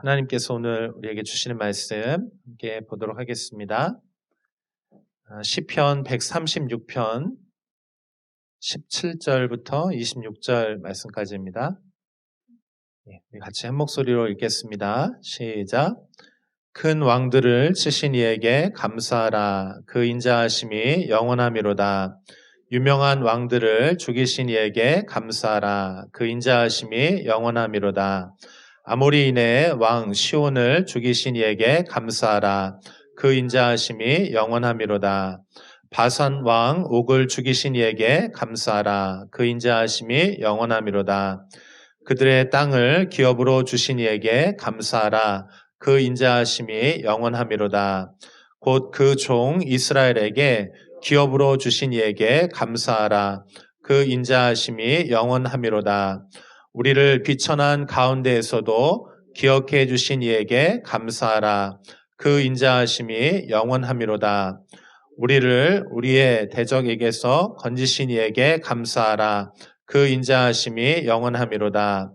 하나님께서 오늘 우리에게 주시는 말씀 함께 보도록 하겠습니다. 시편 136편 17절부터 26절 말씀까지입니다. 우리 같이 한 목소리로 읽겠습니다. 시작. 큰 왕들을 치신 이에게 감사하라. 그 인자하심이 영원하미로다. 유명한 왕들을 죽이신 이에게 감사하라. 그 인자하심이 영원하미로다. 아모리인의 왕 시온을 죽이신 이에게 감사하라. 그 인자하심이 영원하미로다. 바산 왕 옥을 죽이신 이에게 감사하라. 그 인자하심이 영원하미로다. 그들의 땅을 기업으로 주신 이에게 감사하라. 그 인자하심이 영원하미로다. 곧 그 종 이스라엘에게 기업으로 주신 이에게 감사하라. 그 인자하심이 영원하미로다. 우리를 비천한 가운데에서도 기억해 주신 이에게 감사하라. 그 인자하심이 영원하미로다. 우리를 우리의 대적에게서 건지신 이에게 감사하라. 그 인자하심이 영원하미로다.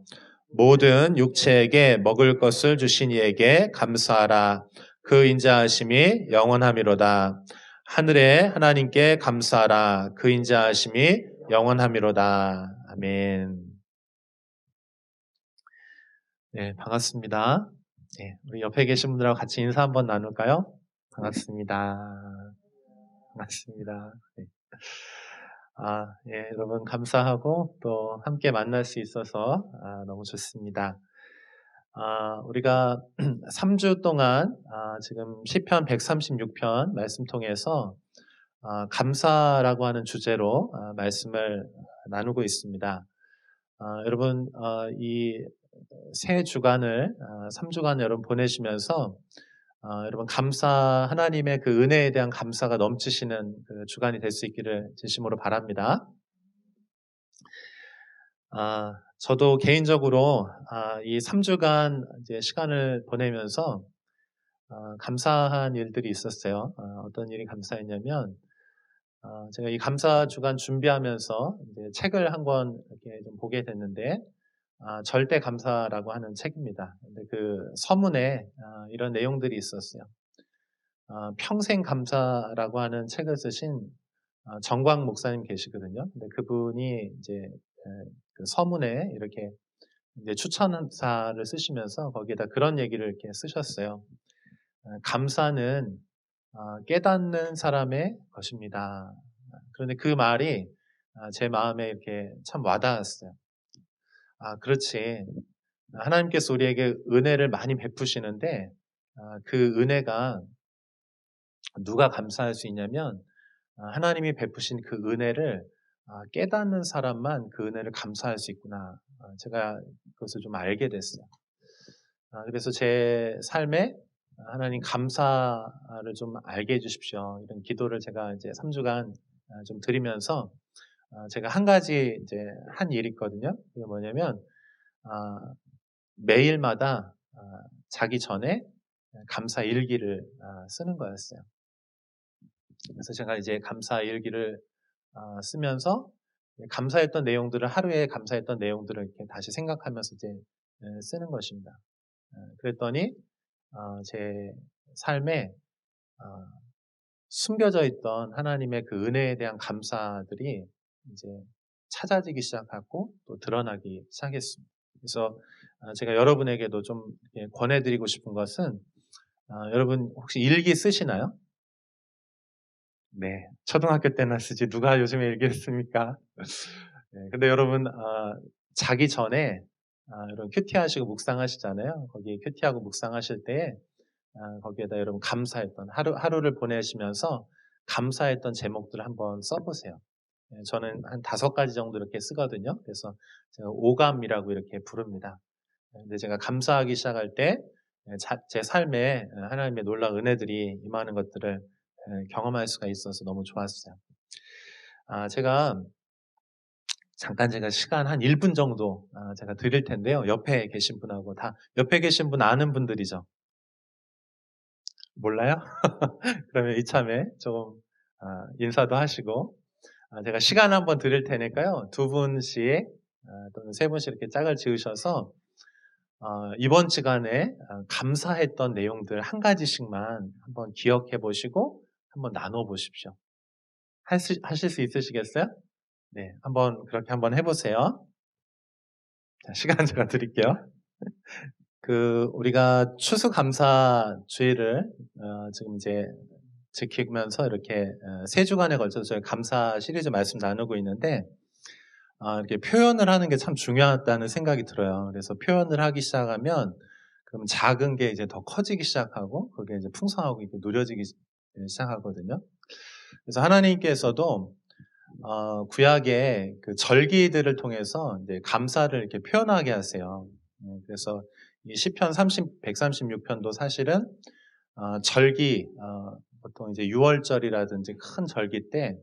모든 육체에게 먹을 것을 주신 이에게 감사하라. 그 인자하심이 영원하미로다. 하늘의 하나님께 감사하라. 그 인자하심이 영원하미로다. 아멘. 네, 반갑습니다. 네, 우리 옆에 계신 분들하고 같이 인사 한번 나눌까요? 반갑습니다. 반갑습니다. 네. 여러분 감사하고 또 함께 만날 수 있어서 너무 좋습니다. 우리가 3주 동안 지금 시편 136편 말씀 통해서 감사라고 하는 주제로 말씀을 나누고 있습니다. 여러분 이 새 주간을 3주간 여러분 보내시면서 여러분 하나님의 그 은혜에 대한 감사가 넘치시는 그 주간이 될 수 있기를 진심으로 바랍니다. 저도 개인적으로 이 3주간 이제 시간을 보내면서 감사한 일들이 있었어요. 어떤 일이 감사했냐면 제가 이 감사 주간 준비하면서 이제 책을 한 권 이렇게 좀 보게 됐는데 절대 감사라고 하는 책입니다. 근데 그 서문에 이런 내용들이 있었어요. 평생 감사라고 하는 책을 쓰신 정광 목사님 계시거든요. 근데 그분이 이제 그 서문에 이렇게 이제 추천사를 쓰시면서 거기에다 그런 얘기를 이렇게 쓰셨어요. 감사는 깨닫는 사람의 것입니다. 그런데 그 말이 제 마음에 이렇게 참 와닿았어요. 그렇지. 하나님께서 우리에게 은혜를 많이 베푸시는데 그 은혜가 누가 감사할 수 있냐면 하나님이 베푸신 그 은혜를 깨닫는 사람만 그 은혜를 감사할 수 있구나. 제가 그것을 좀 알게 됐어요. 그래서 제 삶에 하나님 감사를 좀 알게 해주십시오. 이런 기도를 제가 이제 3주간 좀 드리면서 제가 한 가지 이제 한 일이 있거든요. 그게 뭐냐면 매일마다 자기 전에 감사 일기를 쓰는 거였어요. 그래서 제가 이제 감사 일기를 쓰면서 감사했던 내용들을 하루에 감사했던 내용들을 이렇게 다시 생각하면서 이제 쓰는 것입니다. 그랬더니 제 삶에 숨겨져 있던 하나님의 그 은혜에 대한 감사들이 이제 찾아지기 시작하고 또 드러나기 시작했습니다. 그래서 제가 여러분에게도 좀 권해드리고 싶은 것은 여러분 혹시 일기 쓰시나요? 네, 초등학교 때나 쓰지 누가 요즘에 일기를 씁니까? 네, 근데 여러분 자기 전에 여러분 큐티하시고 묵상하시잖아요. 거기 큐티하고 묵상하실 때 거기에다 여러분 감사했던 하루를 보내시면서 감사했던 제목들을 한번 써보세요. 네, 저는 한 5가지 정도 이렇게 쓰거든요. 그래서 제가 오감이라고 이렇게 부릅니다. 근데 제가 감사하기 시작할 때 제 삶에 하나님의 놀라운 은혜들이 임하는 것들을 경험할 수가 있어서 너무 좋았어요. 제가 잠깐 제가 시간 한 1분 정도 제가 드릴 텐데요. 옆에 계신 분하고 다 옆에 계신 분 아는 분들이죠? 몰라요? 그러면 이참에 좀 인사도 하시고 제가 시간 한번 드릴 테니까요. 2분씩 또는 3분씩 이렇게 짝을 지으셔서 이번 시간에 감사했던 내용들 한 가지씩만 한번 기억해 보시고 한번 나눠 보십시오. 하실 수 있으시겠어요? 네, 그렇게 한번 해보세요. 자, 시간 제가 드릴게요. 우리가 추수감사주의를 지금 이제 지키면서 이렇게 3주간에 걸쳐서 저희 감사 시리즈 말씀 나누고 있는데, 이렇게 표현을 하는 게 참 중요하다는 생각이 들어요. 그래서 표현을 하기 시작하면, 그럼 작은 게 이제 더 커지기 시작하고, 그게 이제 풍성하고 이렇게 누려지기 시작하거든요. 그래서 하나님께서도 구약의 그 절기들을 통해서 이제 감사를 이렇게 표현하게 하세요. 그래서 이 시편 136편도 사실은 절기, 보통 이제 6월절이라든지 큰 절기 때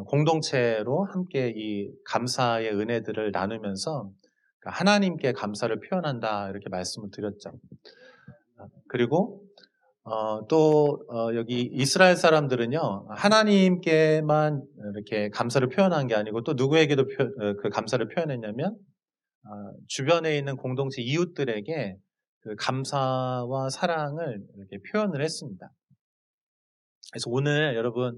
공동체로 함께 이 감사의 은혜들을 나누면서 하나님께 감사를 표현한다 이렇게 말씀을 드렸죠. 그리고 여기 이스라엘 사람들은요, 하나님께만 이렇게 감사를 표현한 게 아니고 또 누구에게도 그 감사를 표현했냐면, 주변에 있는 공동체 이웃들에게 그 감사와 사랑을 이렇게 표현을 했습니다. 그래서 오늘 여러분,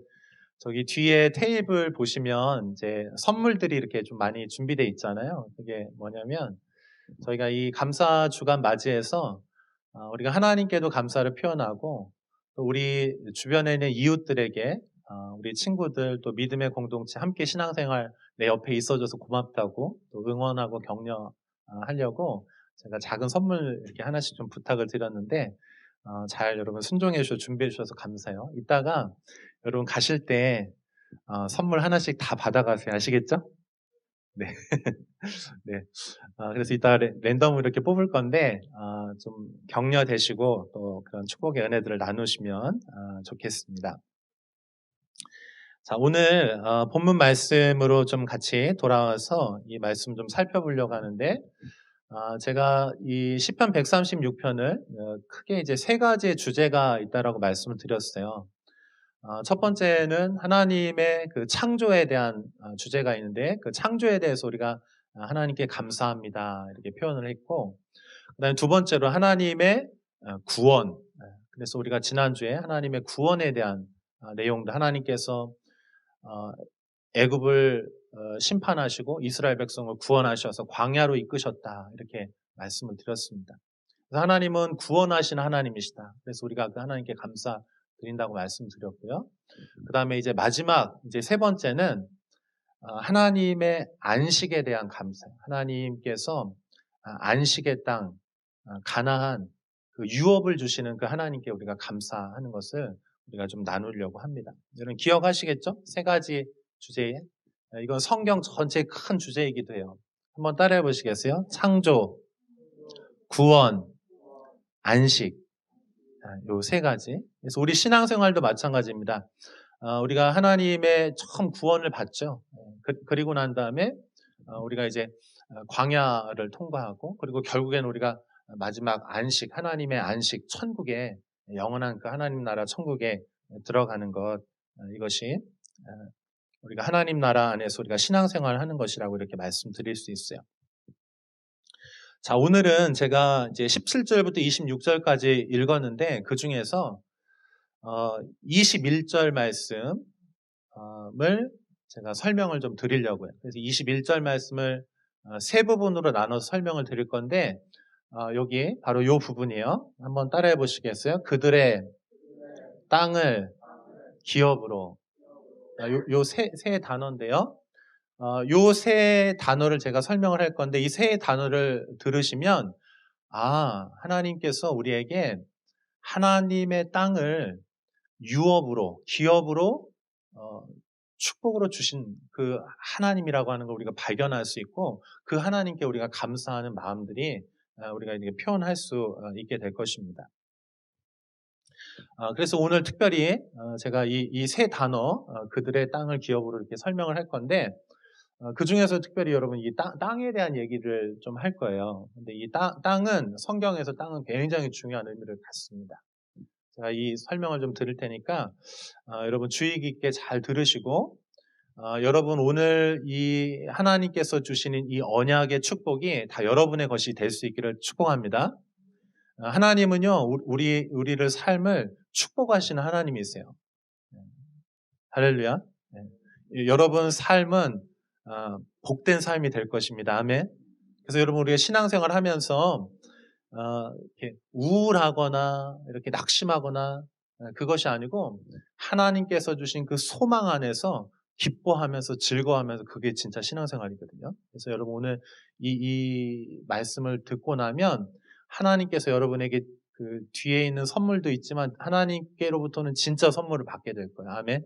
저기 뒤에 테이블 보시면 이제 선물들이 이렇게 좀 많이 준비되어 있잖아요. 그게 뭐냐면, 저희가 이 감사 주간 맞이해서 우리가 하나님께도 감사를 표현하고 또 우리 주변에 있는 이웃들에게 우리 친구들 또 믿음의 공동체 함께 신앙생활 내 옆에 있어줘서 고맙다고 또 응원하고 격려하려고 제가 작은 선물 이렇게 하나씩 좀 부탁을 드렸는데 잘 여러분 순종해 주셔서 준비해 주셔서 감사해요. 이따가 여러분 가실 때 선물 하나씩 다 받아가세요. 아시겠죠? 네. 네. 그래서 이따 랜덤으로 이렇게 뽑을 건데, 좀 격려되시고 또 그런 축복의 은혜들을 나누시면 좋겠습니다. 자, 오늘 본문 말씀으로 좀 같이 돌아와서 이 말씀 좀 살펴보려고 하는데, 제가 이 시편 136편을 크게 이제 3가지의 주제가 있다라고 말씀을 드렸어요. 첫 번째는 하나님의 그 창조에 대한 주제가 있는데 그 창조에 대해서 우리가 하나님께 감사합니다 이렇게 표현을 했고, 그다음에 두 번째로 하나님의 구원. 그래서 우리가 지난주에 하나님의 구원에 대한 내용도 하나님께서 애굽을 심판하시고 이스라엘 백성을 구원하셔서 광야로 이끄셨다 이렇게 말씀을 드렸습니다. 그래서 하나님은 구원하시는 하나님이시다. 그래서 우리가 그 하나님께 감사 드린다고 말씀드렸고요. 그 다음에 이제 마지막, 이제 3번째는 하나님의 안식에 대한 감사. 하나님께서 안식의 땅, 가나안, 그 유업을 주시는 그 하나님께 우리가 감사하는 것을 우리가 좀 나누려고 합니다. 여러분 기억하시겠죠? 3가지 주제에. 이건 성경 전체의 큰 주제이기도 해요. 한번 따라해 보시겠어요? 창조, 구원, 안식. 요 3가지. 그래서 우리 신앙생활도 마찬가지입니다. 우리가 하나님의 처음 구원을 받죠. 그리고 난 다음에 우리가 이제 광야를 통과하고 그리고 결국에는 우리가 마지막 안식, 하나님의 안식, 천국에 영원한 그 하나님 나라 천국에 들어가는 것, 이것이 우리가 하나님 나라 안에서 우리가 신앙생활을 하는 것이라고 이렇게 말씀드릴 수 있어요. 자, 오늘은 제가 이제 17절부터 26절까지 읽었는데 그 중에서 21절 말씀을 제가 설명을 좀 드리려고요. 그래서 21절 말씀을 3부분으로 나눠서 설명을 드릴 건데 여기 바로 이 부분이에요. 한번 따라해 보시겠어요? 그들의 땅을 기업으로. 요 세 단어인데요. 요 3단어를 제가 설명을 할 건데 이 3단어를 들으시면 하나님께서 우리에게 하나님의 땅을 유업으로, 기업으로 축복으로 주신 그 하나님이라고 하는 걸 우리가 발견할 수 있고 그 하나님께 우리가 감사하는 마음들이 우리가 이렇게 표현할 수 있게 될 것입니다. 그래서 오늘 특별히 제가 이 3단어 그들의 땅을 기업으로 이렇게 설명을 할 건데 그 중에서 특별히 여러분 이 땅에 대한 얘기를 좀 할 거예요. 근데 이 땅은 성경에서 땅은 굉장히 중요한 의미를 갖습니다. 제가 이 설명을 좀 드릴 테니까 여러분 주의 깊게 잘 들으시고 여러분 오늘 이 하나님께서 주시는 이 언약의 축복이 다 여러분의 것이 될 수 있기를 축복합니다. 하나님은요, 우리를 삶을 축복하시는 하나님이세요. 할렐루야. 여러분 삶은 복된 삶이 될 것입니다. 아멘. 그래서 여러분 우리가 신앙생활 하면서 이렇게 우울하거나 이렇게 낙심하거나 그것이 아니고 하나님께서 주신 그 소망 안에서 기뻐하면서 즐거워하면서 그게 진짜 신앙생활이거든요. 그래서 여러분 오늘 이 말씀을 듣고 나면 하나님께서 여러분에게 그 뒤에 있는 선물도 있지만 하나님께로부터는 진짜 선물을 받게 될 거예요. 아멘.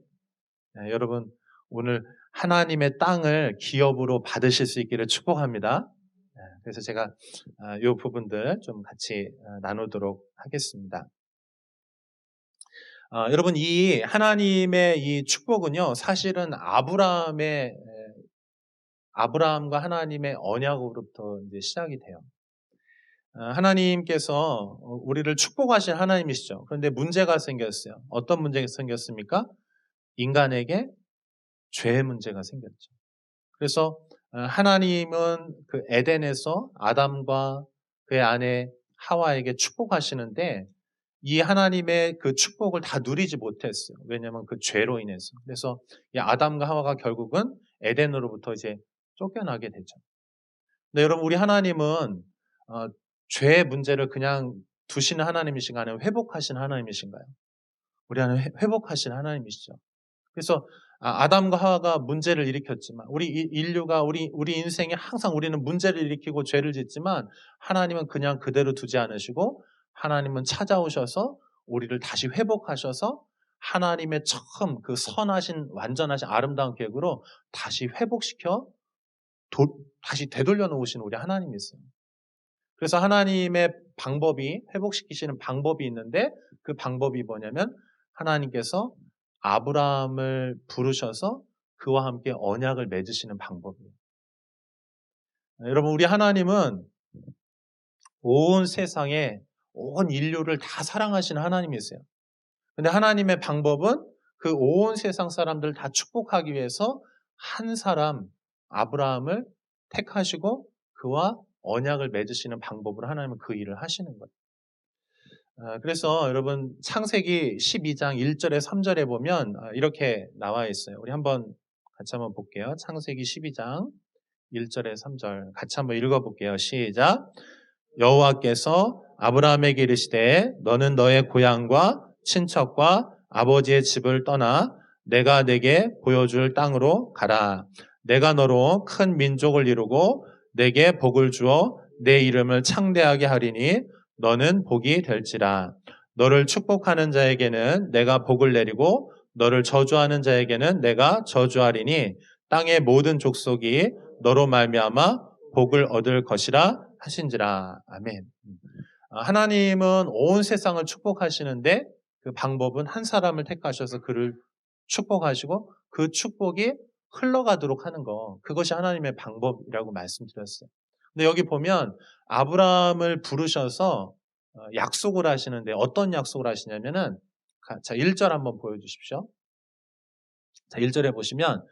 여러분 오늘 하나님의 땅을 기업으로 받으실 수 있기를 축복합니다. 그래서 제가 이 부분들 좀 같이 나누도록 하겠습니다. 여러분 이 하나님의 이 축복은요 사실은 아브라함과 하나님의 언약으로부터 이제 시작이 돼요. 하나님께서 우리를 축복하신 하나님이시죠. 그런데 문제가 생겼어요. 어떤 문제가 생겼습니까? 인간에게 죄의 문제가 생겼죠. 그래서 하나님은 그 에덴에서 아담과 그의 아내 하와에게 축복하시는데 이 하나님의 그 축복을 다 누리지 못했어요. 왜냐하면 그 죄로 인해서. 그래서 이 아담과 하와가 결국은 에덴으로부터 이제 쫓겨나게 되죠. 근데 여러분 우리 하나님은 죄의 문제를 그냥 두시는 하나님이신가 아니면 회복하시는 하나님이신가요? 우리 하나님 회복하시는 하나님이시죠. 그래서 아담과 하와가 문제를 일으켰지만 우리 인류가 우리 인생에 항상 우리는 문제를 일으키고 죄를 짓지만 하나님은 그냥 그대로 두지 않으시고 하나님은 찾아오셔서 우리를 다시 회복하셔서 하나님의 처음 그 선하신 완전하신 아름다운 계획으로 다시 회복시켜 다시 되돌려 놓으시는 우리 하나님이 있어요. 그래서 하나님의 방법이 회복시키시는 방법이 있는데 그 방법이 뭐냐면 하나님께서 아브라함을 부르셔서 그와 함께 언약을 맺으시는 방법이에요. 여러분 우리 하나님은 온 세상에 온 인류를 다 사랑하시는 하나님이세요. 근데 하나님의 방법은 그 온 세상 사람들을 다 축복하기 위해서 한 사람 아브라함을 택하시고 그와 언약을 맺으시는 방법으로 하나님은 그 일을 하시는 거예요. 그래서 여러분 창세기 12장 1절에 3절에 보면 이렇게 나와 있어요. 우리 같이 한번 볼게요. 창세기 12장 1절에 3절 같이 한번 읽어볼게요. 시작. 여호와께서 아브라함에게 이르시되 너는 너의 고향과 친척과 아버지의 집을 떠나 내가 내게 보여줄 땅으로 가라. 내가 너로 큰 민족을 이루고 내게 복을 주어 내 이름을 창대하게 하리니 너는 복이 될지라. 너를 축복하는 자에게는 내가 복을 내리고 너를 저주하는 자에게는 내가 저주하리니 땅의 모든 족속이 너로 말미암아 복을 얻을 것이라 하신지라. 아멘. 하나님은 온 세상을 축복하시는데 그 방법은 한 사람을 택하셔서 그를 축복하시고 그 축복이 흘러가도록 하는 거, 그것이 하나님의 방법이라고 말씀드렸어요. 근데 여기 보면 아브라함을 부르셔서 약속을 하시는데 어떤 약속을 하시냐면은 자 1절 한번 보여주십시오. 자 1절에 보시면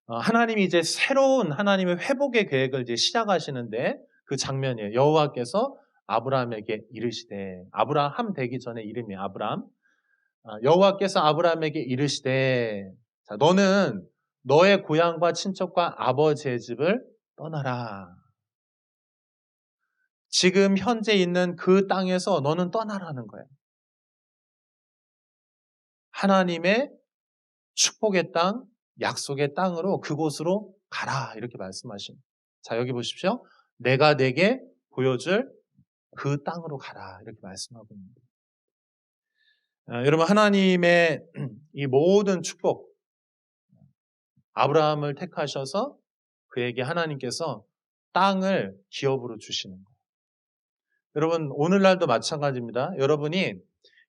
하나님이 이제 새로운 하나님의 회복의 계획을 이제 시작하시는데 그 장면이에요. 여호와께서 아브라함에게 이르시되, 아브라함 되기 전에 이름이 아브라함. 여호와께서 아브라함에게 이르시되, 자, 너는 너의 고향과 친척과 아버지의 집을 떠나라. 지금 현재 있는 그 땅에서 너는 떠나라는 거예요. 하나님의 축복의 땅, 약속의 땅으로 그곳으로 가라 이렇게 말씀하신. 자 여기 보십시오. 내가 내게 보여줄 그 땅으로 가라 이렇게 말씀하고 있습니다. 여러분 하나님의 이 모든 축복 아브라함을 택하셔서 그에게 하나님께서 땅을 기업으로 주시는 거예요. 여러분 오늘날도 마찬가지입니다. 여러분이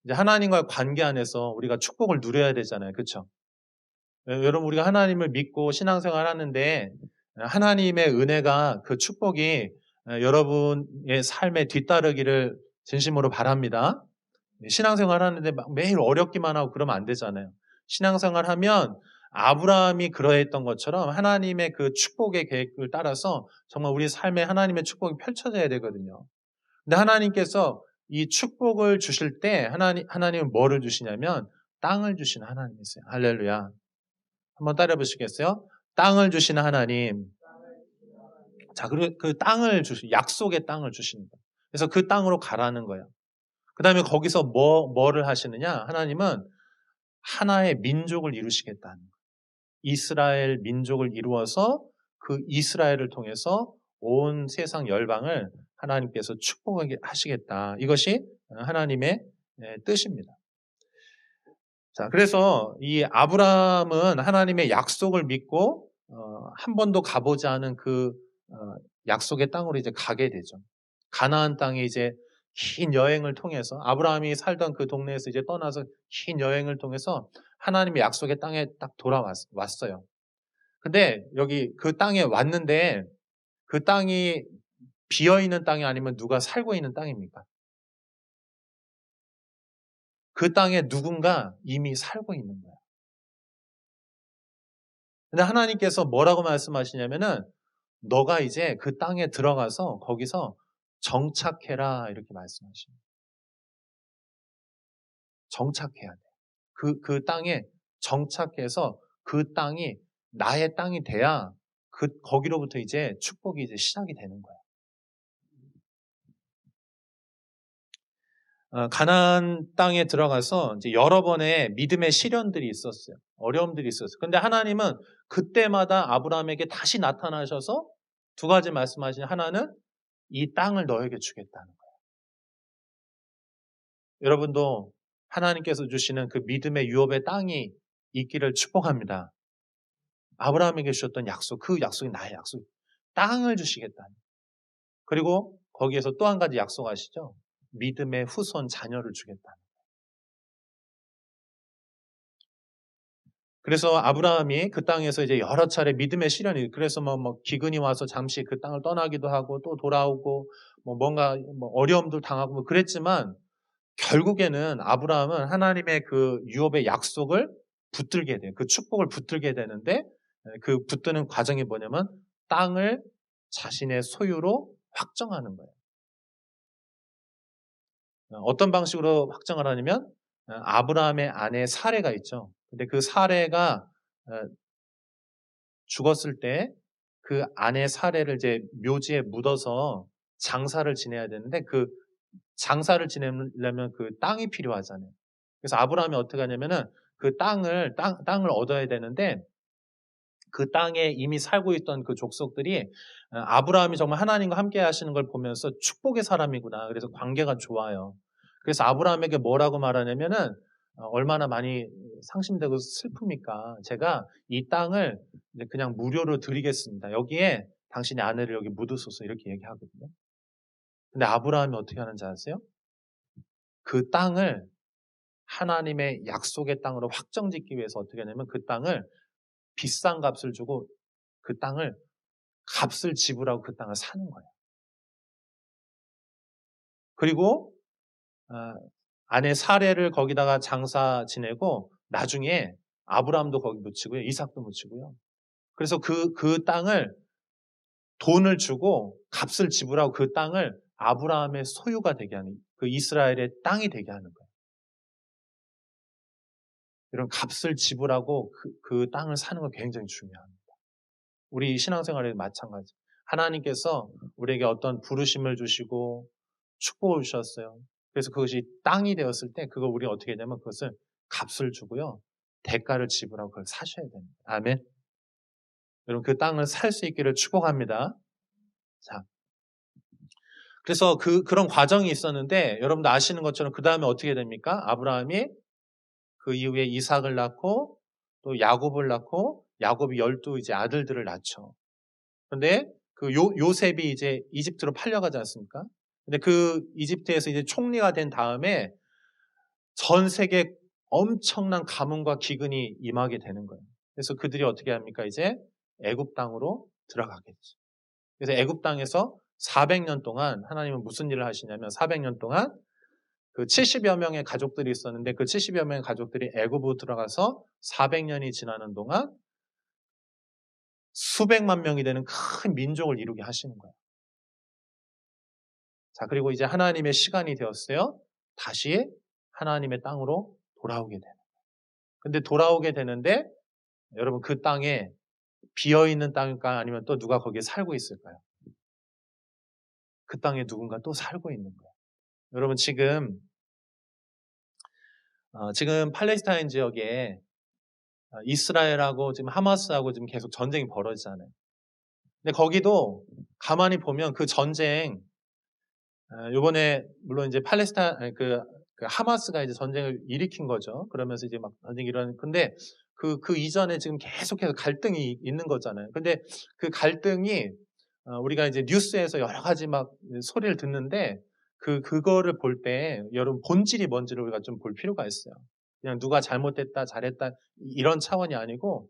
이제 하나님과의 관계 안에서 우리가 축복을 누려야 되잖아요. 그렇죠? 여러분 우리가 하나님을 믿고 신앙생활 하는데 하나님의 은혜가 그 축복이 여러분의 삶에 뒤따르기를 진심으로 바랍니다. 신앙생활 하는데 매일 어렵기만 하고 그러면 안 되잖아요. 신앙생활 하면 아브라함이 그러했던 것처럼 하나님의 그 축복의 계획을 따라서 정말 우리 삶에 하나님의 축복이 펼쳐져야 되거든요. 근데 하나님께서 이 축복을 주실 때 하나님은 뭐를 주시냐면 땅을 주시는 하나님이세요. 할렐루야. 한번 따라해 보시겠어요? 땅을 주시는 하나님. 자, 그리고 그 땅을 약속의 땅을 주시는 거예요. 그래서 그 땅으로 가라는 거예요. 그 다음에 거기서 뭐를 하시느냐? 하나님은 하나의 민족을 이루시겠다는 거예요. 이스라엘 민족을 이루어서 그 이스라엘을 통해서 온 세상 열방을 하나님께서 축복하게 하시겠다. 이것이 하나님의 뜻입니다. 자, 그래서 이 아브라함은 하나님의 약속을 믿고 한 번도 가보지 않은 그 약속의 땅으로 이제 가게 되죠. 가나안 땅에 이제 긴 여행을 통해서 아브라함이 살던 그 동네에서 이제 떠나서 긴 여행을 통해서 하나님의 약속의 땅에 딱 돌아왔어요. 근데 여기 그 땅에 왔는데 그 땅이 비어있는 땅이 아니면 누가 살고 있는 땅입니까? 그 땅에 누군가 이미 살고 있는 거예요. 근데 하나님께서 뭐라고 말씀하시냐면은 너가 이제 그 땅에 들어가서 거기서 정착해라 이렇게 말씀하십니다. 정착해야 돼. 그 땅에 정착해서 그 땅이 나의 땅이 돼야 거기로부터 이제 축복이 이제 시작이 되는 거예요. 가나안 땅에 들어가서 이제 여러 번의 믿음의 시련들이 있었어요. 어려움들이 있었어요. 근데 하나님은 그때마다 아브라함에게 다시 나타나셔서 두 가지 말씀하시는 하나는 이 땅을 너에게 주겠다는 거예요. 여러분도 하나님께서 주시는 그 믿음의 유업의 땅이 있기를 축복합니다. 아브라함에게 주셨던 약속, 그 약속이 나의 약속. 땅을 주시겠다. 그리고 거기에서 또 한 가지 약속하시죠. 믿음의 후손 자녀를 주겠다. 그래서 아브라함이 그 땅에서 이제 여러 차례 믿음의 시련이, 그래서 뭐 기근이 와서 잠시 그 땅을 떠나기도 하고 또 돌아오고 뭔가 어려움들 당하고 뭐 그랬지만 결국에는 아브라함은 하나님의 그 유업의 약속을 붙들게 돼요. 그 축복을 붙들게 되는데 그 붙드는 과정이 뭐냐면 땅을 자신의 소유로 확정하는 거예요. 어떤 방식으로 확정을 하냐면 아브라함의 아내 사레가 있죠. 근데 그 사레가 죽었을 때 그 아내 사레를 이제 묘지에 묻어서 장사를 지내야 되는데 그 장사를 지내려면 그 땅이 필요하잖아요. 그래서 아브라함이 어떻게 하냐면은 그 땅을 얻어야 되는데 그 땅에 이미 살고 있던 그 족속들이 아브라함이 정말 하나님과 함께 하시는 걸 보면서 축복의 사람이구나. 그래서 관계가 좋아요. 그래서 아브라함에게 뭐라고 말하냐면은 얼마나 많이 상심되고 슬픕니까? 제가 이 땅을 그냥 무료로 드리겠습니다. 여기에 당신의 아내를 여기 묻으소서 이렇게 얘기하거든요. 근데 아브라함이 어떻게 하는지 아세요? 그 땅을 하나님의 약속의 땅으로 확정짓기 위해서 어떻게 하냐면 그 땅을 비싼 값을 주고 그 땅을 값을 지불하고 그 땅을 사는 거예요. 그리고 아내 사레를 거기다가 장사 지내고 나중에 아브라함도 거기 묻히고요. 이삭도 묻히고요. 그래서 그 땅을 돈을 주고 값을 지불하고 그 땅을 아브라함의 소유가 되게 하는 그 이스라엘의 땅이 되게 하는 거예요. 이런 값을 지불하고 그 땅을 사는 건 굉장히 중요합니다. 우리 신앙생활에도 마찬가지. 하나님께서 우리에게 어떤 부르심을 주시고 축복을 주셨어요. 그래서 그것이 땅이 되었을 때 그걸 우리가 어떻게 하냐면 그것을 값을 주고요. 대가를 지불하고 그걸 사셔야 됩니다. 아멘. 여러분 그 땅을 살 수 있기를 축복합니다. 자, 그래서 그런 과정이 있었는데 여러분도 아시는 것처럼 그 다음에 어떻게 됩니까? 아브라함이 그 이후에 이삭을 낳고 또 야곱을 낳고 야곱이 12 이제 아들들을 낳죠. 그런데 그 요셉이 이제 이집트로 팔려가지 않습니까? 근데 그 이집트에서 이제 총리가 된 다음에 전 세계 엄청난 가뭄과 기근이 임하게 되는 거예요. 그래서 그들이 어떻게 합니까? 이제 애굽 땅으로 들어가겠죠. 그래서 애굽 땅에서 400년 동안 하나님은 무슨 일을 하시냐면 400년 동안 그 70여 명의 가족들이 있었는데 그 70여 명의 가족들이 애굽으로 들어가서 400년이 지나는 동안 수백만 명이 되는 큰 민족을 이루게 하시는 거예요. 자, 그리고 이제 하나님의 시간이 되었어요. 다시 하나님의 땅으로 돌아오게 되는 거예요. 근데 돌아오게 되는데 여러분 그 땅에 비어있는 땅일까요? 아니면 또 누가 거기에 살고 있을까요? 그 땅에 누군가 또 살고 있는 거예요. 여러분 지금 팔레스타인 지역에 이스라엘하고 지금 하마스하고 지금 계속 전쟁이 벌어지잖아요. 근데 거기도 가만히 보면 그 전쟁 요번에 물론 이제 그 하마스가 이제 전쟁을 일으킨 거죠. 그러면서 이제 막 전쟁이 근데 그 이전에 지금 계속해서 갈등이 있는 거잖아요. 근데 그 갈등이 우리가 이제 뉴스에서 여러 가지 막 소리를 듣는데 그거를 볼 때 여러분 본질이 뭔지를 우리가 좀 볼 필요가 있어요. 그냥 누가 잘못됐다, 잘했다 이런 차원이 아니고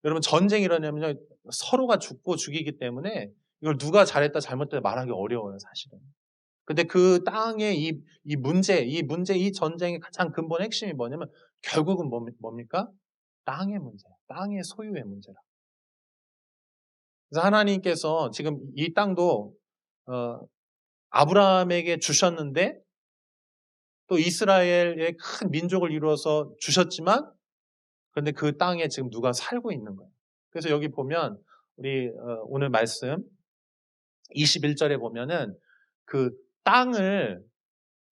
여러분 전쟁이 일어나면요 서로가 죽고 죽이기 때문에 이걸 누가 잘했다, 잘못됐다 말하기 어려워요, 사실은. 근데 그 땅의 이 전쟁의 가장 근본 핵심이 뭐냐면 결국은 뭡니까? 땅의 문제예요. 땅의 소유의 문제라. 그래서 하나님께서 지금 이 땅도 아브라함에게 주셨는데 또 이스라엘의 큰 민족을 이루어서 주셨지만 그런데 그 땅에 지금 누가 살고 있는 거예요. 그래서 여기 보면 우리 오늘 말씀 21절에 보면은 그 땅을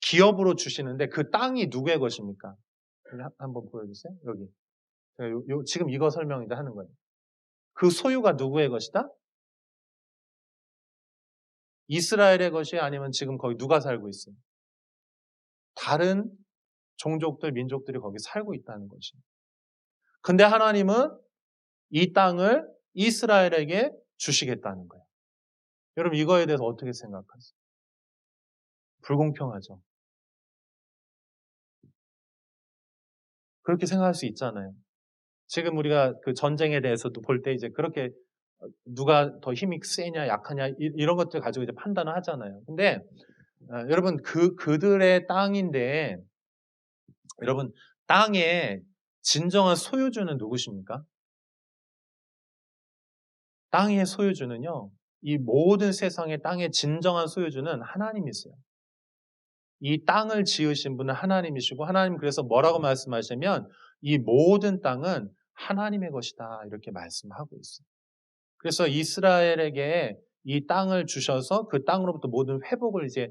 기업으로 주시는데 그 땅이 누구의 것입니까? 한번 보여주세요. 여기. 지금 이거 설명 이제 하는 거예요. 그 소유가 누구의 것이다? 이스라엘의 것이 아니면 지금 거기 누가 살고 있어요? 다른 종족들, 민족들이 거기 살고 있다는 것이에요. 근데 하나님은 이 땅을 이스라엘에게 주시겠다는 거예요. 여러분 이거에 대해서 어떻게 생각하세요? 불공평하죠. 그렇게 생각할 수 있잖아요. 지금 우리가 그 전쟁에 대해서도 볼 때 이제 그렇게 누가 더 힘이 세냐 약하냐 이런 것들 가지고 이제 판단을 하잖아요. 근데 여러분 그들의 땅인데 여러분 땅의 진정한 소유주는 누구십니까? 땅의 소유주는요. 이 모든 세상의 땅의 진정한 소유주는 하나님이세요. 이 땅을 지으신 분은 하나님이시고 하나님 그래서 뭐라고 말씀하시면 이 모든 땅은 하나님의 것이다 이렇게 말씀하고 있어요. 그래서 이스라엘에게 이 땅을 주셔서 그 땅으로부터 모든 회복을 이제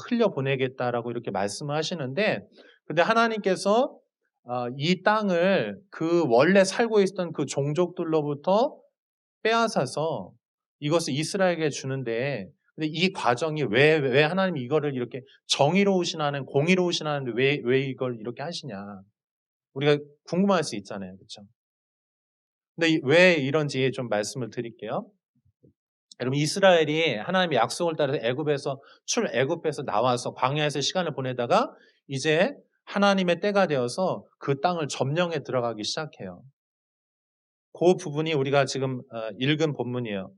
흘려보내겠다라고 이렇게 말씀을 하시는데 근데 하나님께서 이 땅을 그 원래 살고 있었던 그 종족들로부터 빼앗아서 이것을 이스라엘에게 주는데 근데 이 과정이 왜 하나님이 이거를 이렇게 정의로우시나는 공의로우시나는데 왜 이걸 이렇게 하시냐 우리가 궁금할 수 있잖아요. 그렇죠? 근데 왜 이런지 좀 말씀을 드릴게요. 여러분 이스라엘이 하나님의 약속을 따라서 애굽에서 나와서 광야에서 시간을 보내다가 이제 하나님의 때가 되어서 그 땅을 점령해 들어가기 시작해요. 그 부분이 우리가 지금 읽은 본문이에요.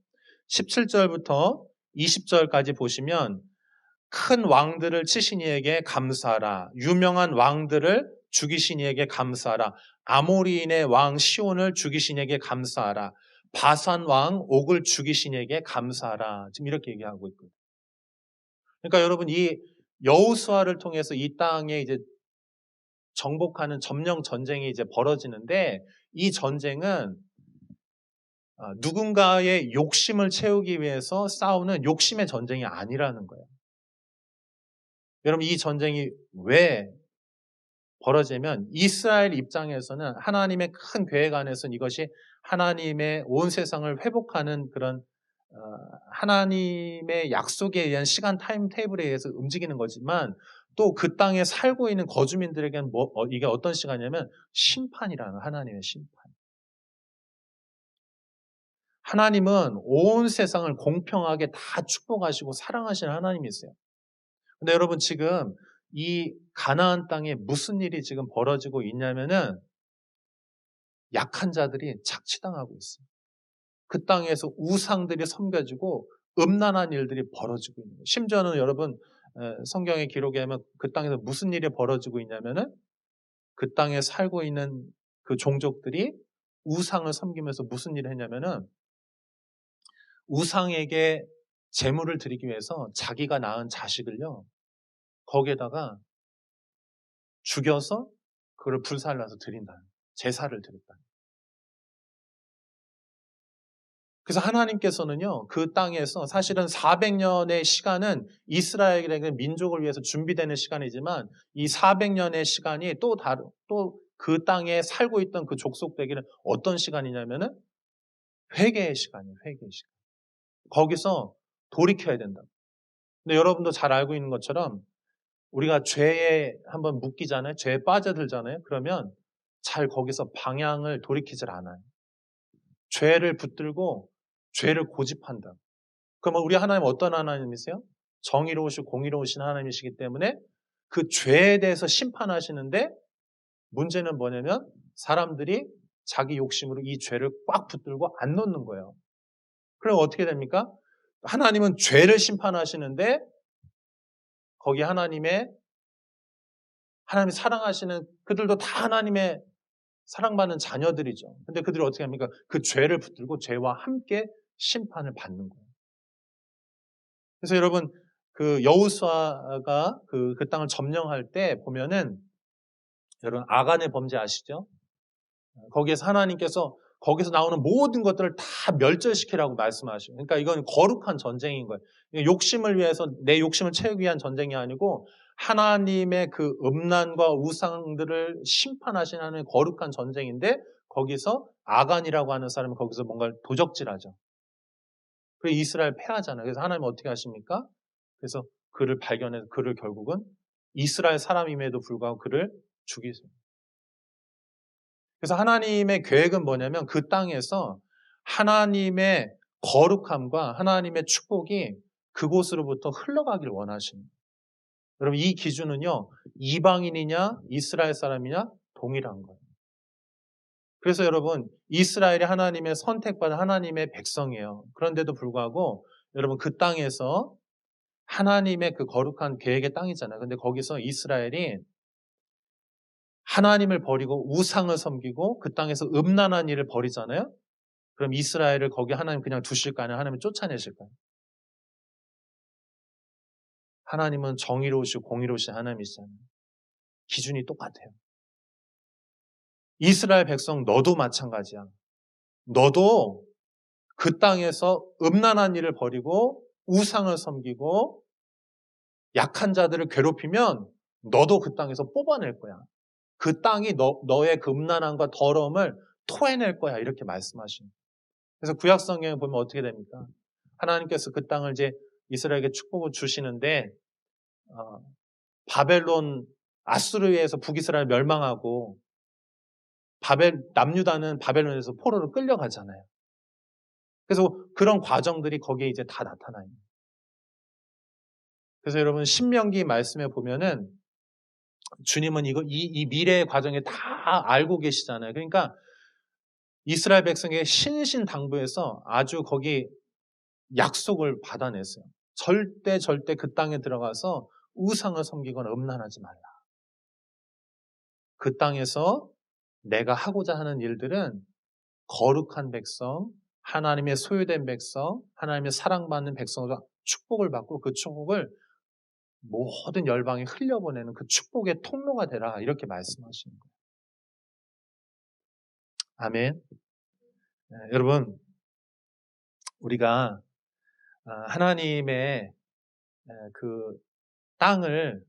17절부터 20절까지 보시면 큰 왕들을 치신 이에게 감사하라. 유명한 왕들을 죽이신 이에게 감사하라. 아모리인의 왕 시온을 죽이신 이에게 감사하라. 바산 왕 옥을 죽이신 이에게 감사하라. 지금 이렇게 얘기하고 있거든요. 그러니까 여러분 이 여호수아를 통해서 이 땅에 이제 정복하는 점령 전쟁이 이제 벌어지는데 이 전쟁은 누군가의 욕심을 채우기 위해서 싸우는 욕심의 전쟁이 아니라는 거예요. 여러분 이 전쟁이 왜 벌어지면 이스라엘 입장에서는 하나님의 큰 계획 안에서는 이것이 하나님의 온 세상을 회복하는 그런 하나님의 약속에 의한 시간 타임 테이블에 의해서 움직이는 거지만 또 그 땅에 살고 있는 거주민들에게는 이게 어떤 시간이냐면 심판이라는 하나님의 심판. 하나님은 온 세상을 공평하게 다 축복하시고 사랑하시는 하나님이세요. 근데 여러분 지금 이 가나안 땅에 무슨 일이 지금 벌어지고 있냐면은 약한 자들이 착취당하고 있어요. 그 땅에서 우상들이 섬겨지고 음란한 일들이 벌어지고 있는 거예요. 심지어는 여러분 성경의 기록에 하면 그 땅에서 무슨 일이 벌어지고 있냐면은 그 땅에 살고 있는 그 종족들이 우상을 섬기면서 무슨 일을 했냐면은 우상에게 제물을 드리기 위해서 자기가 낳은 자식을요 거기에다가 죽여서 그걸 불살라서 드린다. 제사를 드렸다. 그래서 하나님께서는요, 그 땅에서 사실은 400년의 시간은 이스라엘에게 민족을 위해서 준비되는 시간이지만 이 400년의 시간이 또 그 땅에 살고 있던 그 족속들에게는 어떤 시간이냐면은 회개의 시간이에요, 회개의 시간. 거기서 돌이켜야 된다. 근데 여러분도 잘 알고 있는 것처럼 우리가 죄에 한번 묶이잖아요. 죄에 빠져들잖아요. 그러면 잘 거기서 방향을 돌이키질 않아요. 죄를 붙들고 죄를 고집한다. 그러면 우리 하나님 어떤 하나님이세요? 정의로우시고 공의로우신 하나님이시기 때문에 그 죄에 대해서 심판하시는데 문제는 뭐냐면 사람들이 자기 욕심으로 이 죄를 꽉 붙들고 안 놓는 거예요. 그럼 어떻게 됩니까? 하나님은 죄를 심판하시는데 거기 하나님이 사랑하시는 그들도 다 하나님의 사랑받는 자녀들이죠. 근데 그들이 어떻게 합니까? 그 죄를 붙들고 죄와 함께 심판을 받는 거예요. 그래서 여러분, 그 여호수아가 그 땅을 점령할 때 보면은 여러분 아간의 범죄 아시죠? 거기에서 하나님께서 거기서 나오는 모든 것들을 다 멸절시키라고 말씀하시고, 그러니까 이건 거룩한 전쟁인 거예요. 욕심을 위해서 내 욕심을 채우기 위한 전쟁이 아니고 하나님의 그 음란과 우상들을 심판하시는 하나님의 거룩한 전쟁인데 거기서 아간이라고 하는 사람은 거기서 뭔가를 도적질하죠. 그래서 이스라엘 패하잖아요. 그래서 하나님은 어떻게 하십니까? 그래서 그를 발견해서 그를 결국은 이스라엘 사람임에도 불구하고 그를 죽이세요. 그래서 하나님의 계획은 뭐냐면 그 땅에서 하나님의 거룩함과 하나님의 축복이 그곳으로부터 흘러가기를 원하십니다. 여러분 이 기준은요. 이방인이냐 이스라엘 사람이냐 동일한 거예요. 그래서 여러분 이스라엘이 하나님의 선택받은 하나님의 백성이에요. 그런데도 불구하고 여러분 그 땅에서 하나님의 그 거룩한 계획의 땅이잖아요. 근데 거기서 이스라엘이 하나님을 버리고 우상을 섬기고 그 땅에서 음란한 일을 벌이잖아요. 그럼 이스라엘을 거기 하나님 그냥 두실까요? 아니면 하나님 쫓아내실까요? 하나님은 정의로우시고 공의로우신 하나님이시잖아요. 기준이 똑같아요. 이스라엘 백성 너도 마찬가지야. 너도 그 땅에서 음란한 일을 벌이고 우상을 섬기고 약한 자들을 괴롭히면 너도 그 땅에서 뽑아낼 거야. 그 땅이 너의 그 음란함과 더러움을 토해낼 거야. 이렇게 말씀하시는 거예요. 그래서 구약 성경에 보면 어떻게 됩니까? 하나님께서 그 땅을 이제 이스라엘에게 축복을 주시는데 바벨론 아수르에서 북이스라엘 멸망하고 남유다는 바벨론에서 포로로 끌려가잖아요. 그래서 그런 과정들이 거기에 이제 다 나타나요. 그래서 여러분 신명기 말씀에 보면은 주님은 이 미래의 과정에 다 알고 계시잖아요. 그러니까 이스라엘 백성의 신신당부에서 아주 거기 약속을 받아냈어요. 절대 그 땅에 들어가서 우상을 섬기거나 음란하지 말라. 그 땅에서 내가 하고자 하는 일들은 거룩한 백성, 하나님의 소유된 백성, 하나님의 사랑받는 백성으로 축복을 받고 그 축복을 모든 열방에 흘려보내는 그 축복의 통로가 되라 이렇게 말씀하시는 거예요. 아멘. 네, 여러분 우리가 하나님의 그 땅을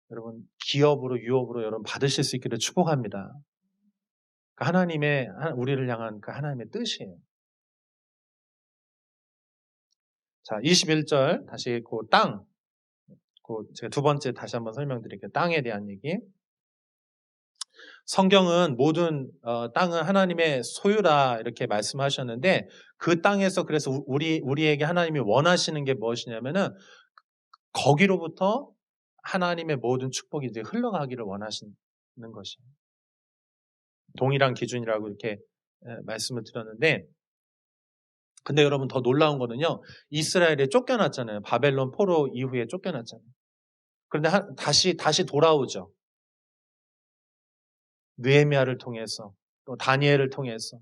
여러분 기업으로 유업으로 여러분 받으실 수 있기를 축복합니다. 하나님의 우리를 향한 그 하나님의 뜻이에요. 자, 21절 다시 그 땅, 제가 두 번째 다시 한번 설명드릴게요. 땅에 대한 얘기. 성경은 모든 땅은 하나님의 소유라 이렇게 말씀하셨는데 그 땅에서 그래서 우리에게 하나님이 원하시는 게 무엇이냐면은 거기로부터 하나님의 모든 축복이 이제 흘러가기를 원하시는 것이에요. 동일한 기준이라고 이렇게 말씀을 드렸는데 근데 여러분 더 놀라운 거는요. 이스라엘에 쫓겨났잖아요. 바벨론 포로 이후에 쫓겨났잖아요. 그런데 다시 돌아오죠. 느헤미야를 통해서, 또 다니엘을 통해서,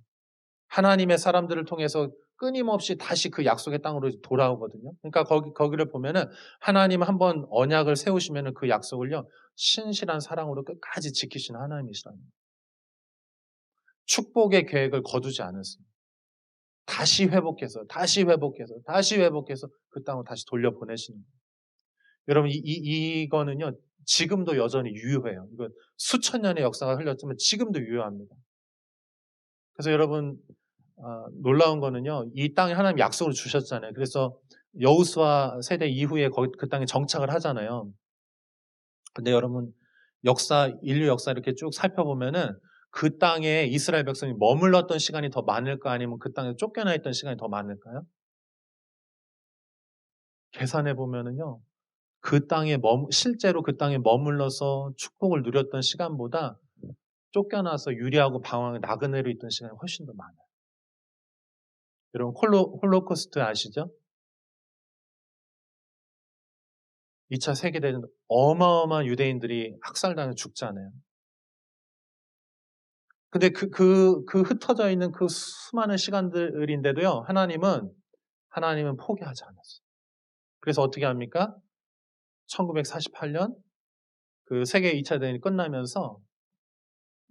하나님의 사람들을 통해서 끊임없이 다시 그 약속의 땅으로 돌아오거든요. 그러니까 거기를 보면은 하나님 한번 언약을 세우시면은 그 약속을요, 신실한 사랑으로 끝까지 지키시는 하나님이시라는 거예요. 축복의 계획을 거두지 않으세요. 다시 회복해서 그 땅으로 다시 돌려보내시는 거예요. 여러분, 이거는요, 지금도 여전히 유효해요. 이거 수천 년의 역사가 흘렀지만 지금도 유효합니다. 그래서 여러분, 놀라운 거는요, 이 땅에 하나님 약속을 주셨잖아요. 그래서 여호수아 세대 이후에 그 땅에 정착을 하잖아요. 근데 여러분, 인류 역사 이렇게 쭉 살펴보면은 그 땅에 이스라엘 백성이 머물렀던 시간이 더 많을까, 아니면 그 땅에 쫓겨나 있던 시간이 더 많을까요? 계산해 보면은요, 실제로 그 땅에 머물러서 축복을 누렸던 시간보다 쫓겨나서 유리하고 방황에 나그네로 있던 시간이 훨씬 더 많아요. 여러분, 홀로코스트 아시죠? 2차 세계대전 어마어마한 유대인들이 학살당해 죽잖아요. 근데 그 흩어져 있는 그 수많은 시간들인데도요, 하나님은 포기하지 않았어요. 그래서 어떻게 합니까? 1948년 그 세계 2차 대전이 끝나면서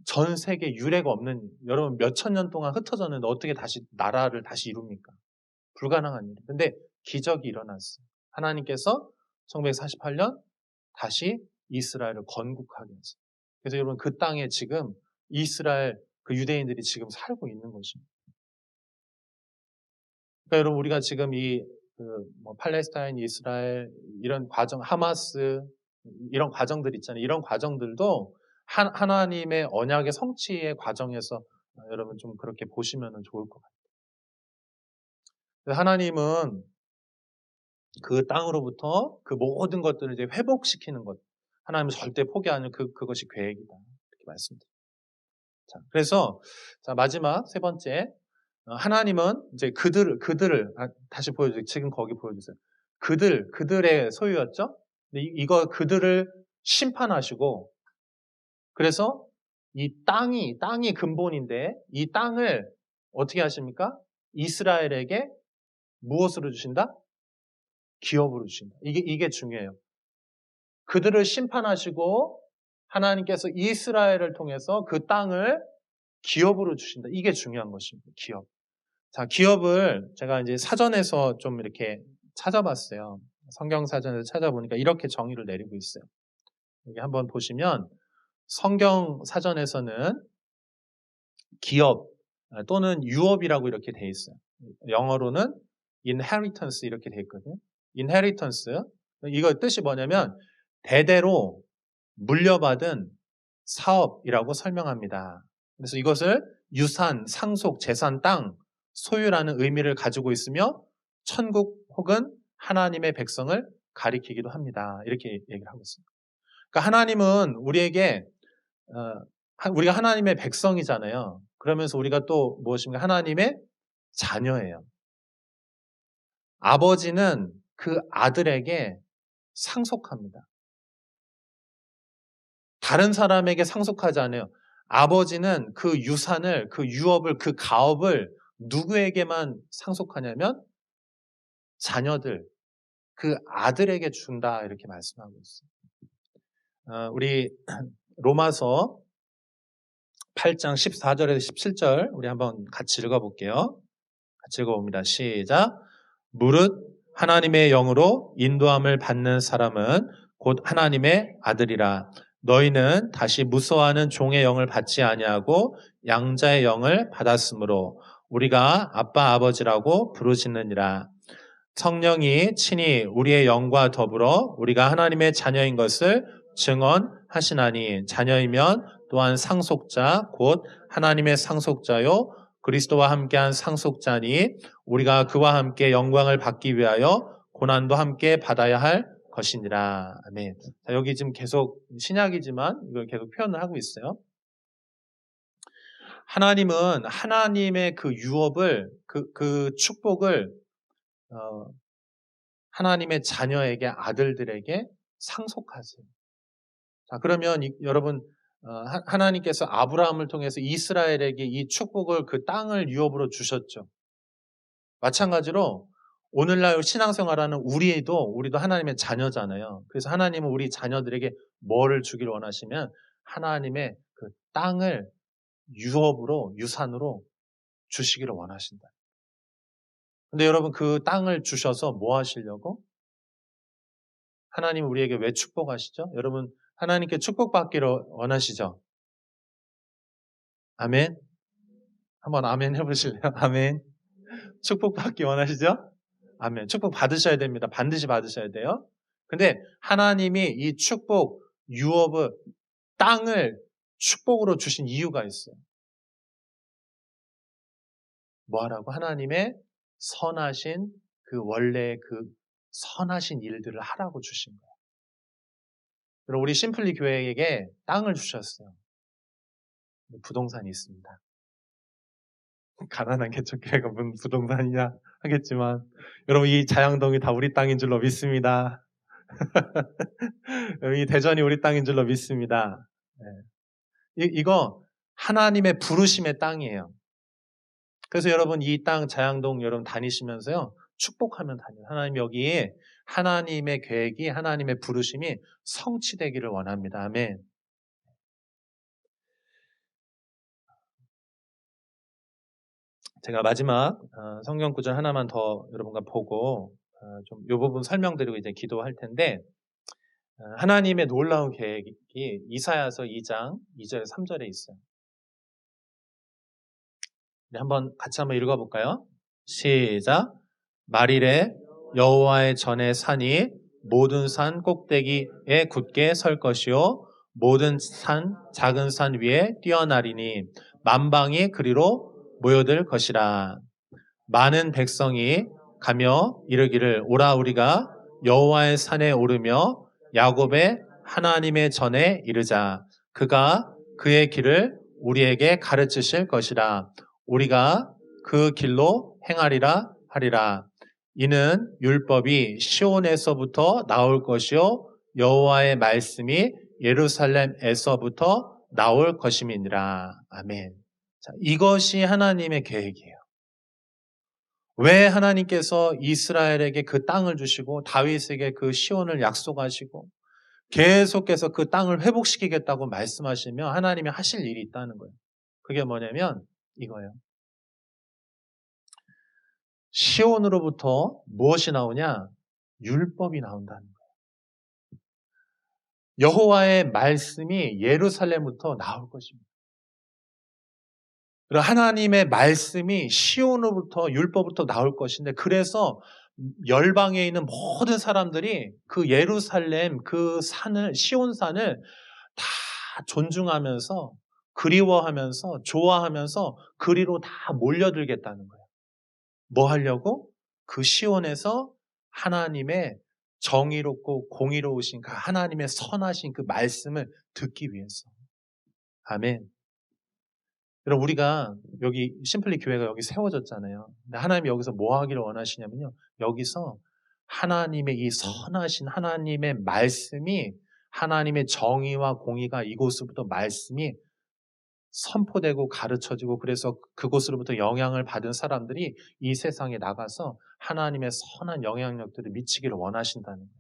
전 세계 유례가 없는, 여러분 몇천 년 동안 흩어졌는데 어떻게 나라를 다시 이룹니까? 불가능한 일이에요. 근데 기적이 일어났어요. 하나님께서 1948년 다시 이스라엘을 건국하게 했어요. 그래서 여러분, 그 땅에 지금 이스라엘 그 유대인들이 지금 살고 있는 것입니다. 그러니까 여러분, 우리가 지금 팔레스타인, 이스라엘 이런 과정, 하마스 이런 과정들 있잖아요. 이런 과정들도 하나님의 언약의 성취의 과정에서 여러분 좀 그렇게 보시면 좋을 것 같아요. 하나님은 그 땅으로부터 그 모든 것들을 이제 회복시키는 것, 하나님은 절대 포기하는 그것이 계획이다, 이렇게 말씀드립니다. 자, 그래서 마지막 세 번째, 하나님은 이제 그들을 다시 보여주세요. 지금 거기 보여주세요. 그들의 소유였죠. 이거 그들을 심판하시고, 그래서 이 땅이 근본인데 이 땅을 어떻게 하십니까? 이스라엘에게 무엇으로 주신다? 기업으로 주신다. 이게 중요해요. 그들을 심판하시고 하나님께서 이스라엘을 통해서 그 땅을 기업으로 주신다. 이게 중요한 것입니다. 기업. 자, 기업을 제가 이제 사전에서 좀 이렇게 찾아봤어요. 성경 사전에서 찾아보니까 이렇게 정의를 내리고 있어요. 여기 한번 보시면 성경 사전에서는 기업 또는 유업이라고 이렇게 돼 있어요. 영어로는 inheritance 이렇게 돼 있거든요. inheritance. 이거 뜻이 뭐냐면 대대로 물려받은 사업이라고 설명합니다. 그래서 이것을 유산, 상속, 재산, 땅, 소유라는 의미를 가지고 있으며 천국 혹은 하나님의 백성을 가리키기도 합니다. 이렇게 얘기를 하고 있습니다. 그러니까 하나님은 우리가 하나님의 백성이잖아요. 그러면서 우리가 또 무엇입니까? 하나님의 자녀예요. 아버지는 그 아들에게 상속합니다. 다른 사람에게 상속하지 않아요. 아버지는 그 유산을, 그 유업을, 그 가업을 누구에게만 상속하냐면 자녀들, 그 아들에게 준다, 이렇게 말씀하고 있어요. 우리 로마서 8장 14절에서 17절 우리 한번 같이 읽어볼게요. 같이 읽어봅니다. 시작. 무릇 하나님의 영으로 인도함을 받는 사람은 곧 하나님의 아들이라. 너희는 다시 무서워하는 종의 영을 받지 아니하고 양자의 영을 받았으므로 우리가 아빠 아버지라고 부르짖느니라. 성령이 친히 우리의 영과 더불어 우리가 하나님의 자녀인 것을 증언하시나니 자녀이면 또한 상속자 곧 하나님의 상속자요 그리스도와 함께한 상속자니 우리가 그와 함께 영광을 받기 위하여 고난도 함께 받아야 할 것이니라. 아멘. 자, 여기 지금 계속 신약이지만 이걸 계속 표현을 하고 있어요. 하나님은 하나님의 그 유업을 그 축복을 하나님의 자녀에게, 아들들에게 상속하세요. 자, 그러면 여러분, 하나님께서 아브라함을 통해서 이스라엘에게 이 축복을, 그 땅을 유업으로 주셨죠. 마찬가지로 오늘날 신앙생활하는 우리도 하나님의 자녀잖아요. 그래서 하나님은 우리 자녀들에게 뭐를 주기를 원하시면 하나님의 그 땅을 유업으로, 유산으로 주시기를 원하신다. 근데 여러분, 그 땅을 주셔서 뭐 하시려고? 하나님 우리에게 왜 축복하시죠? 여러분, 하나님께 축복받기를 원하시죠? 아멘? 한번 아멘 해보실래요? 아멘. 축복받기 원하시죠? 아멘. 축복 받으셔야 됩니다. 반드시 받으셔야 돼요. 근데 하나님이 이 축복, 유업을, 땅을 축복으로 주신 이유가 있어요. 뭐 하라고? 하나님의 선하신 원래 선하신 일들을 하라고 주신 거예요. 그리고 우리 심플리 교회에게 땅을 주셨어요. 부동산이 있습니다. 가난한 개척교회가 무슨 부동산이냐 하겠지만, 여러분, 이 자양동이 다 우리 땅인 줄로 믿습니다. 이 대전이 우리 땅인 줄로 믿습니다. 이거 하나님의 부르심의 땅이에요. 그래서 여러분, 이 땅 자양동 여러분 다니시면서요, 축복하면 다녀요. 하나님, 여기에 하나님의 계획이, 하나님의 부르심이 성취되기를 원합니다. 아멘. 제가 마지막 성경 구절 하나만 더 여러분과 보고 좀 이 부분 설명드리고 이제 기도할 텐데, 하나님의 놀라운 계획이 이사야서 2장 2절 3절에 있어요. 한번 같이 한번 읽어볼까요? 시작. 말일에 여호와의 전에 산이 모든 산 꼭대기에 굳게 설 것이요 모든 산 작은 산 위에 뛰어나리니 만방이 그리로 모여들 것이라. 많은 백성이 가며 이르기를 오라 우리가 여호와의 산에 오르며 야곱의 하나님의 전에 이르자. 그가 그의 길을 우리에게 가르치실 것이라. 우리가 그 길로 행하리라 하리라. 이는 율법이 시온에서부터 나올 것이요 여호와의 말씀이 예루살렘에서부터 나올 것임이니라. 아멘. 자, 이것이 하나님의 계획이에요. 왜 하나님께서 이스라엘에게 그 땅을 주시고 다윗에게 그 시온을 약속하시고 계속해서 그 땅을 회복시키겠다고 말씀하시며 하나님이 하실 일이 있다는 거예요. 그게 뭐냐면 이거예요. 시온으로부터 무엇이 나오냐? 율법이 나온다는 거예요. 여호와의 말씀이 예루살렘부터 나올 것입니다. 그리고 하나님의 말씀이 시온으로부터 율법부터 나올 것인데, 그래서 열방에 있는 모든 사람들이 그 예루살렘 그 산을, 시온산을 다 존중하면서 그리워하면서 좋아하면서 그리로 다 몰려들겠다는 거예요. 뭐 하려고? 그 시온에서 하나님의 정의롭고 공의로우신 그 하나님의 선하신 그 말씀을 듣기 위해서. 아멘. 여러분, 우리가 여기 심플리 교회가 여기 세워졌잖아요. 근데 하나님이 여기서 뭐 하기를 원하시냐면요, 여기서 하나님의 이 선하신 하나님의 말씀이, 하나님의 정의와 공의가 이곳으로부터 말씀이 선포되고 가르쳐지고, 그래서 그곳으로부터 영향을 받은 사람들이 이 세상에 나가서 하나님의 선한 영향력들을 미치기를 원하신다는 거예요.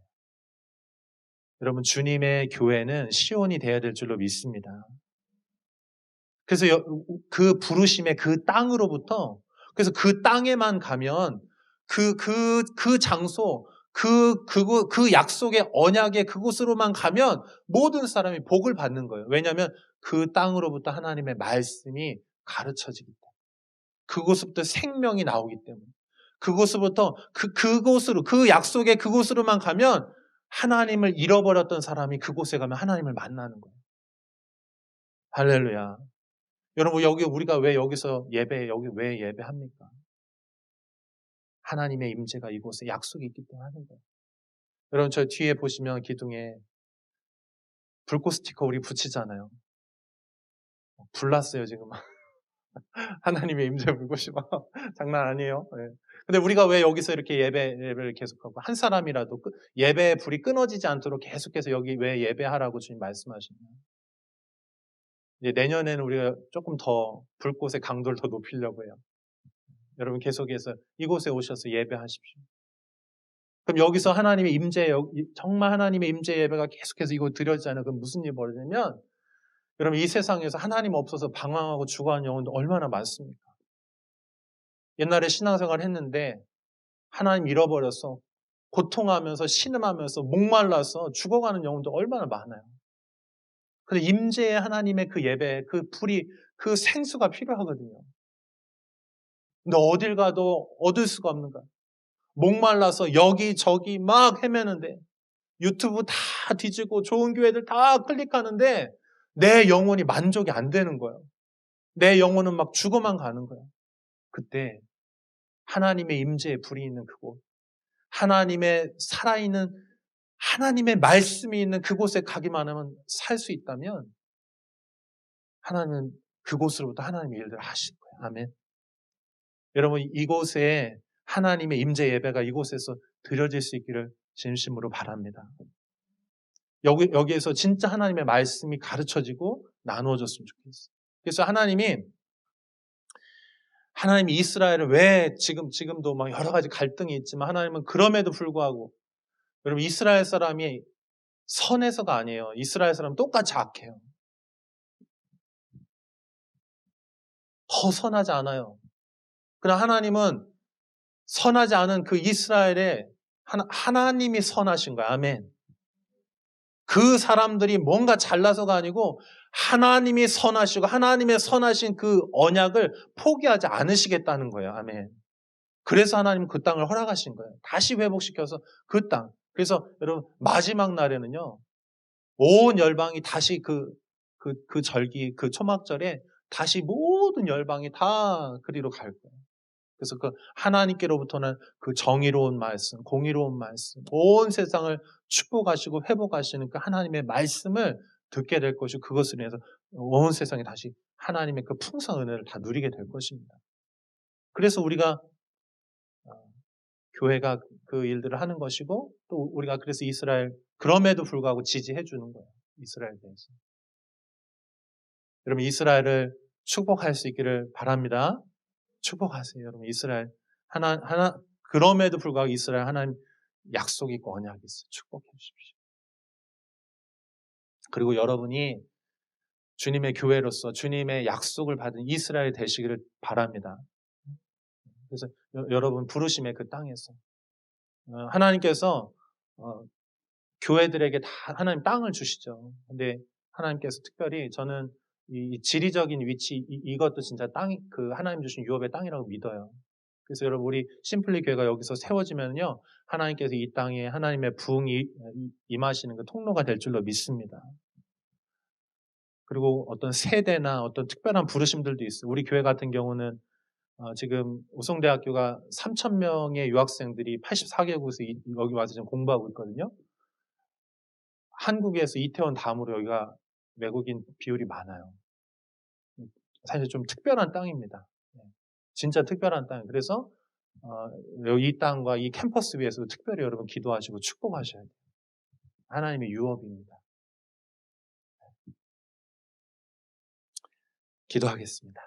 여러분, 주님의 교회는 시온이 되어야 될 줄로 믿습니다. 그래서 그 부르심의 그 땅으로부터, 그래서 그 땅에만 가면 그 장소, 그 약속의 언약의 그곳으로만 가면 모든 사람이 복을 받는 거예요. 왜냐하면 그 땅으로부터 하나님의 말씀이 가르쳐지기 때문에, 그곳부터 생명이 나오기 때문에, 그곳부터 그곳으로, 그 약속의 그곳으로만 가면 하나님을 잃어버렸던 사람이 그곳에 가면 하나님을 만나는 거예요. 할렐루야. 여러분, 여기 우리가 왜 여기서 여기 왜 예배합니까? 하나님의 임재가 이곳에 약속이 있기 때문에 하는 거예요. 여러분, 저 뒤에 보시면 기둥에 불꽃 스티커 우리 붙이잖아요. 불났어요, 지금. 하나님의 임재 불고 싶어. 장난 아니에요. 예. 근데 우리가 왜 여기서 이렇게 예배를 계속하고 한 사람이라도 예배의 불이 끊어지지 않도록 계속해서 여기 왜 예배하라고 주님 말씀하시나요? 이제 내년에는 우리가 조금 더 불꽃의 강도를 더 높이려고 해요. 여러분 계속해서 이곳에 오셔서 예배하십시오. 그럼 여기서 하나님의 임재, 정말 하나님의 임재 예배가 계속해서 이곳 드려지잖아요. 그럼 무슨 일이 벌어지냐면 여러분 이 세상에서 하나님 없어서 방황하고 죽어가는 영혼도 얼마나 많습니까? 옛날에 신앙생활 했는데 하나님 잃어버려서 고통하면서 신음하면서 목말라서 죽어가는 영혼도 얼마나 많아요. 근데 임재의 하나님의 그 예배, 그 불이, 그 생수가 필요하거든요. 근데 어딜 가도 얻을 수가 없는 거야. 목말라서 여기저기 막 헤매는데 유튜브 다 뒤지고 좋은 교회들 다 클릭하는데 내 영혼이 만족이 안 되는 거예요. 내 영혼은 막 죽어만 가는 거예요. 그때 하나님의 임재의 불이 있는 그곳, 하나님의 살아있는 하나님의 말씀이 있는 그곳에 가기만 하면 살 수 있다면 하나님은 그곳으로부터 하나님의 일들을 하실 거예요. 아멘. 여러분 이곳에 하나님의 임재 예배가 이곳에서 드려질 수 있기를 진심으로 바랍니다. 여기에서 진짜 하나님의 말씀이 가르쳐지고 나누어졌으면 좋겠어요. 그래서 하나님이 이스라엘을 왜 지금도 막 여러 가지 갈등이 있지만 하나님은 그럼에도 불구하고 여러분 이스라엘 사람이 선해서가 아니에요. 이스라엘 사람은 똑같이 악해요. 더 선하지 않아요. 그러나 하나님은 선하지 않은 그 이스라엘에 하나님이 선하신 거야. 아멘. 그 사람들이 뭔가 잘나서가 아니고 하나님이 선하시고 하나님의 선하신 그 언약을 포기하지 않으시겠다는 거예요. 아멘. 그래서 하나님은 그 땅을 허락하신 거예요. 다시 회복시켜서 그 땅. 그래서 여러분 마지막 날에는요. 온 열방이 다시 그 절기, 그 초막절에 다시 모든 열방이 다 그리로 갈 거예요. 그래서 그 하나님께로부터는 그 정의로운 말씀, 공의로운 말씀, 온 세상을 축복하시고 회복하시는 그 하나님의 말씀을 듣게 될 것이고 그것을 인해서 온 세상이 다시 하나님의 그 풍성한 은혜를 다 누리게 될 것입니다. 그래서 우리가 교회가 그 일들을 하는 것이고 또 우리가 그래서 이스라엘 그럼에도 불구하고 지지해 주는 거예요. 이스라엘에 대해서. 여러분 이스라엘을 축복할 수 있기를 바랍니다. 축복하세요. 여러분 이스라엘 하나 그럼에도 불구하고 이스라엘 하나님 약속이 있고 언약이 있어요. 축복해 주십시오. 그리고 여러분이 주님의 교회로서 주님의 약속을 받은 이스라엘 되시기를 바랍니다. 그래서 여러분 부르심의 그 땅에서 하나님께서 교회들에게 다 하나님 땅을 주시죠. 근데 하나님께서 특별히 저는 이 지리적인 위치 이것도 진짜 그 하나님 주신 유업의 땅이라고 믿어요. 그래서 여러분 우리 심플리 교회가 여기서 세워지면요 하나님께서 이 땅에 하나님의 부흥이 임하시는 그 통로가 될 줄로 믿습니다. 그리고 어떤 세대나 어떤 특별한 부르심들도 있어요. 우리 교회 같은 경우는 지금 우성대학교가 3,000명의 유학생들이 84개국에서 여기 와서 지금 공부하고 있거든요. 한국에서 이태원 다음으로 여기가 외국인 비율이 많아요. 사실 좀 특별한 땅입니다. 진짜 특별한 땅. 그래서 이 땅과 이 캠퍼스 위에서 특별히 여러분 기도하시고 축복하셔야 돼요. 하나님의 유업입니다. 기도하겠습니다.